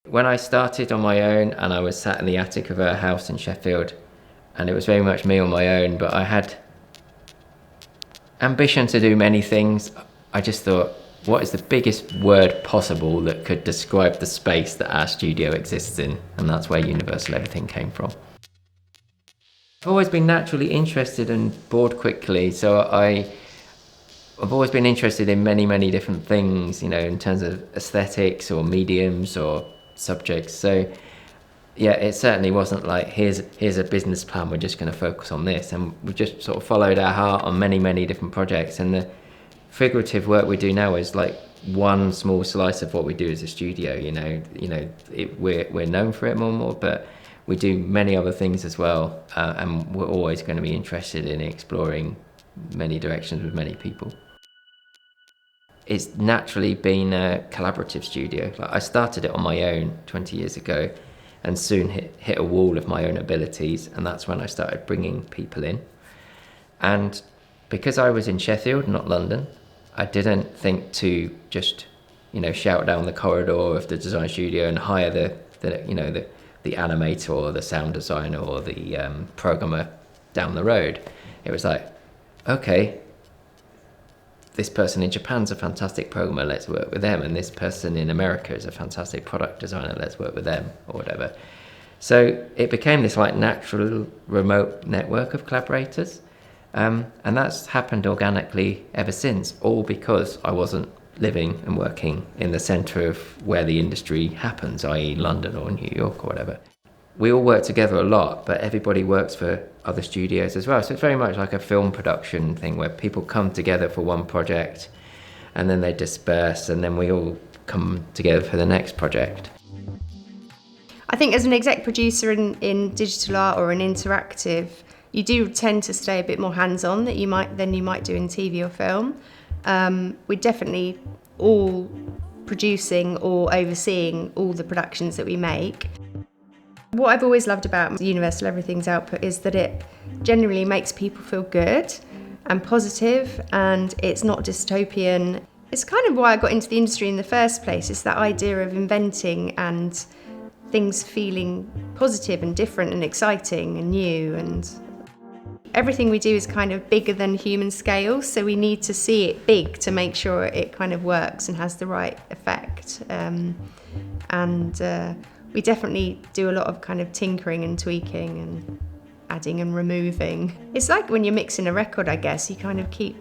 When I started on my own and I was sat in the attic of a house in Sheffield, and it was very much me on my own, but I had ambition to do many things. I just thought, what is the biggest word possible that could describe the space that our studio exists in? And that's where Universal Everything came from. I've always been naturally interested and bored quickly, so I've always been interested in many, many different things, you know, in terms of aesthetics or mediums or subjects. So yeah, it certainly wasn't like, here's a business plan, we're just going to focus on this. And we just sort of followed our heart on many, many different projects. And the figurative work we do now is like one small slice of what we do as a studio, we're known for it more and more, but we do many other things as well. And we're always going to be interested in exploring many directions with many people. It's naturally been a collaborative studio. Like, I started it on my own 20 years ago and soon hit a wall of my own abilities, and that's when I started bringing people in. And because I was in Sheffield, not London, I didn't think to just, shout down the corridor of the design studio and hire the animator or the sound designer or the programmer down the road. It was like, okay, this person in Japan's a fantastic programmer, let's work with them. And this person in America is a fantastic product designer, let's work with them, or whatever. So it became this like natural remote network of collaborators. And that's happened organically ever since, all because I wasn't living and working in the centre of where the industry happens, i.e. London or New York or whatever. We all work together a lot, but everybody works for other studios as well. So it's very much like a film production thing where people come together for one project and then they disperse and then we all come together for the next project. I think as an exec producer in digital art or in interactive, you do tend to stay a bit more hands-on than you might do in TV or film. We're definitely all producing or overseeing all the productions that we make. What I've always loved about Universal Everything's output is that it generally makes people feel good and positive, and it's not dystopian. It's kind of why I got into the industry in the first place. It's that idea of inventing and things feeling positive and different and exciting and new, and everything we do is kind of bigger than human scale, so we need to see it big to make sure it kind of works and has the right effect. We definitely do a lot of kind of tinkering and tweaking and adding and removing. It's like when you're mixing a record, I guess. You kind of keep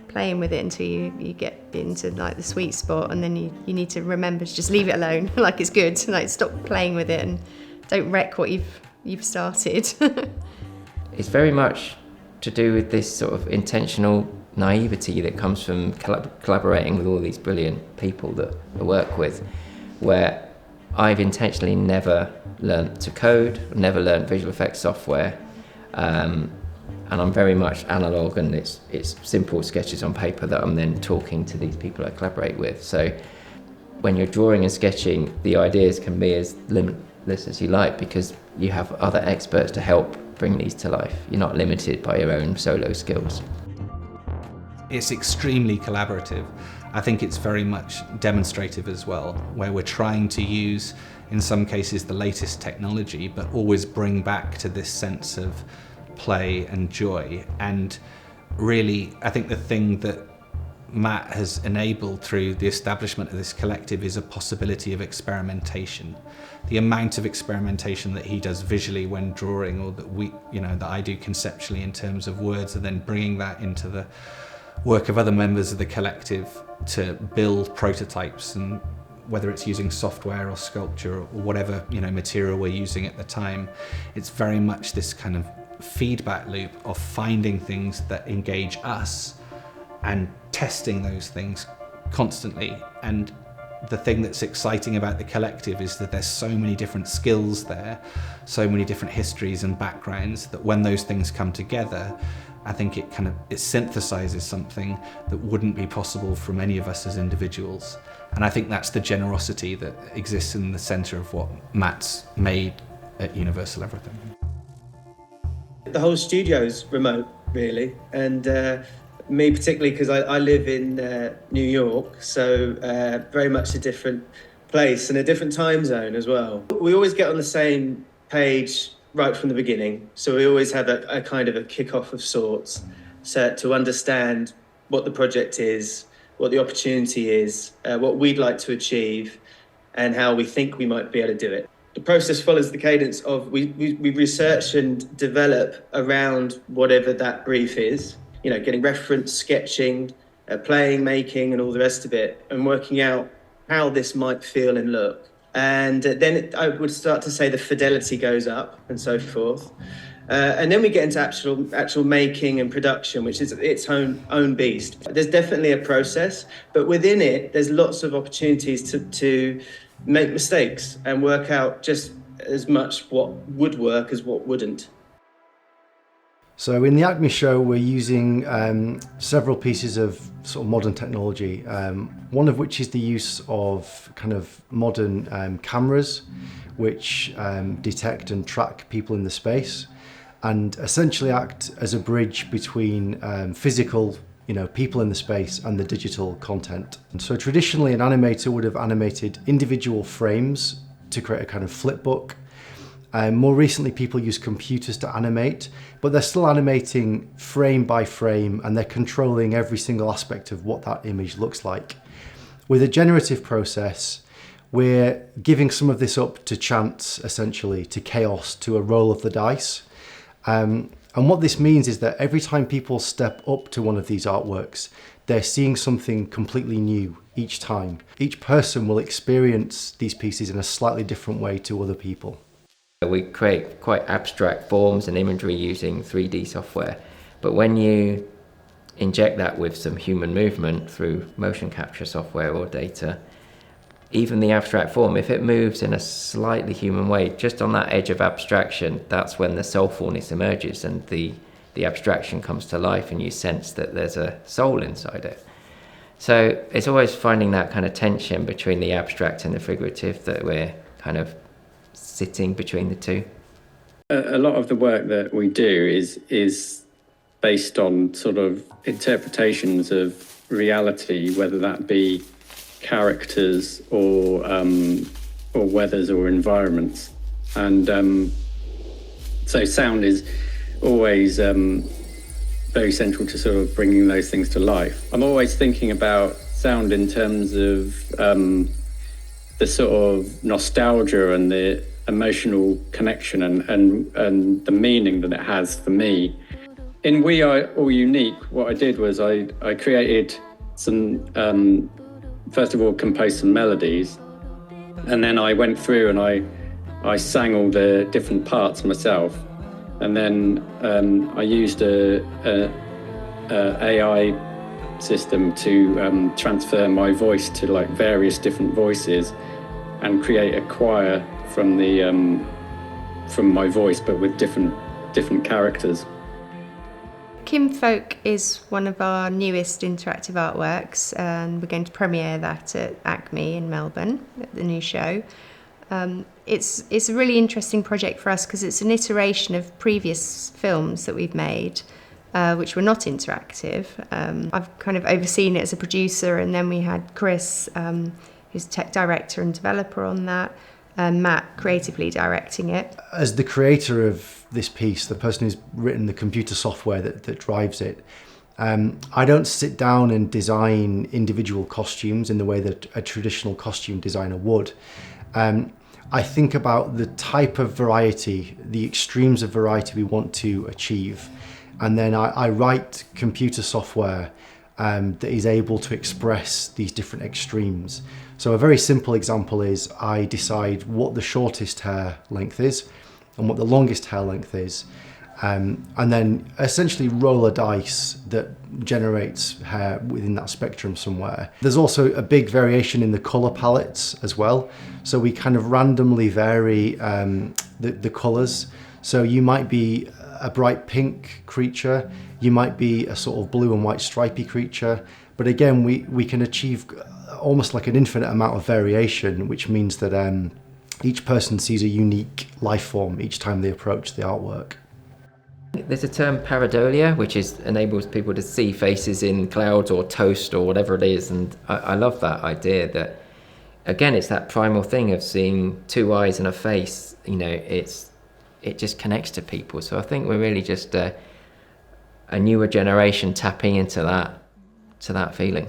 playing with it until you get into like the sweet spot, and then you need to remember to just leave it alone, like it's good. Like stop playing with it and don't wreck what you've started. It's very much to do with this sort of intentional naivety that comes from collaborating with all these brilliant people that I work with, where I've intentionally never learnt to code, never learnt visual effects software, and I'm very much analog, and it's simple sketches on paper that I'm then talking to these people I collaborate with. So when you're drawing and sketching, the ideas can be as limitless as you like because you have other experts to help bring these to life. You're not limited by your own solo skills. It's extremely collaborative. I think it's very much demonstrative as well, where we're trying to use, in some cases, the latest technology, but always bring back to this sense of play and joy. And really, I think the thing that Matt has enabled through the establishment of this collective is a possibility of experimentation. The amount of experimentation that he does visually when drawing, or that I do conceptually in terms of words, and then bringing that into the work of other members of the collective to build prototypes, and whether it's using software or sculpture or whatever material we're using at the time, it's very much this kind of feedback loop of finding things that engage us and testing those things constantly. And the thing that's exciting about the collective is that there's so many different skills there, so many different histories and backgrounds, that when those things come together, I think it synthesizes something that wouldn't be possible from any of us as individuals. And I think that's the generosity that exists in the center of what Matt's made at Universal Everything. The whole studio's remote, really, and me particularly because I live in New York, so very much a different place and a different time zone as well. We always get on the same page right from the beginning. So we always have a kind of a kick-off of sorts, so to understand what the project is, what the opportunity is, what we'd like to achieve, and how we think we might be able to do it. The process follows the cadence of we research and develop around whatever that brief is, you know, getting reference, sketching, playing, making, and all the rest of it, and working out how this might feel and look. And then I would start to say the fidelity goes up and so forth. And then we get into actual making and production, which is its own beast. There's definitely a process, but within it, there's lots of opportunities to make mistakes and work out just as much what would work as what wouldn't. So in the ACMI show, we're using several pieces of sort of modern technology, one of which is the use of kind of modern cameras, which detect and track people in the space, and essentially act as a bridge between physical, you know, people in the space and the digital content. And so traditionally, an animator would have animated individual frames to create a kind of flip book. More recently, people use computers to animate, but they're still animating frame by frame, and they're controlling every single aspect of what that image looks like. With a generative process, we're giving some of this up to chance, essentially, to chaos, to a roll of the dice. And what this means is that every time people step up to one of these artworks, they're seeing something completely new each time. Each person will experience these pieces in a slightly different way to other people. We create quite abstract forms and imagery using 3D software, but when you inject that with some human movement through motion capture software or data, even the abstract form, if it moves in a slightly human way, just on that edge of abstraction, that's when the soulfulness emerges and the abstraction comes to life and you sense that there's a soul inside it. So it's always finding that kind of tension between the abstract and the figurative, that we're kind of sitting between the two. A lot of the work that we do is based on sort of interpretations of reality, whether that be characters or weathers or environments, and so sound is always very central to sort of bringing those things to life. I'm always thinking about sound in terms of the sort of nostalgia and the emotional connection and the meaning that it has for me. In We Are All Unique, what I did was I created some, first of all, composed some melodies, and then I went through and I sang all the different parts myself, and then I used a AI system to transfer my voice to like various different voices and create a choir from my voice, but with different characters. Kinfolk is one of our newest interactive artworks, and we're going to premiere that at ACMI in Melbourne, at the new show. It's a really interesting project for us because it's an iteration of previous films that we've made, which were not interactive. I've kind of overseen it as a producer, and then we had Chris, who's tech director and developer on that, and Matt creatively directing it. As the creator of this piece, the person who's written the computer software that drives it, I don't sit down and design individual costumes in the way that a traditional costume designer would. I think about the type of variety, the extremes of variety we want to achieve, and then I write computer software that is able to express these different extremes. So a very simple example is I decide what the shortest hair length is and what the longest hair length is, and then essentially roll a dice that generates hair within that spectrum somewhere. There's also a big variation in the color palettes as well. So we kind of randomly vary the colors. So you might be a bright pink creature, you might be a sort of blue and white stripy creature, but again, we can achieve almost like an infinite amount of variation, which means that each person sees a unique life form each time they approach the artwork. There's a term, Pareidolia, which enables people to see faces in clouds or toast or whatever it is, and I love that idea that again, it's that primal thing of seeing two eyes and a face. You know, it just connects to people. So I think we're really just a newer generation tapping into that feeling.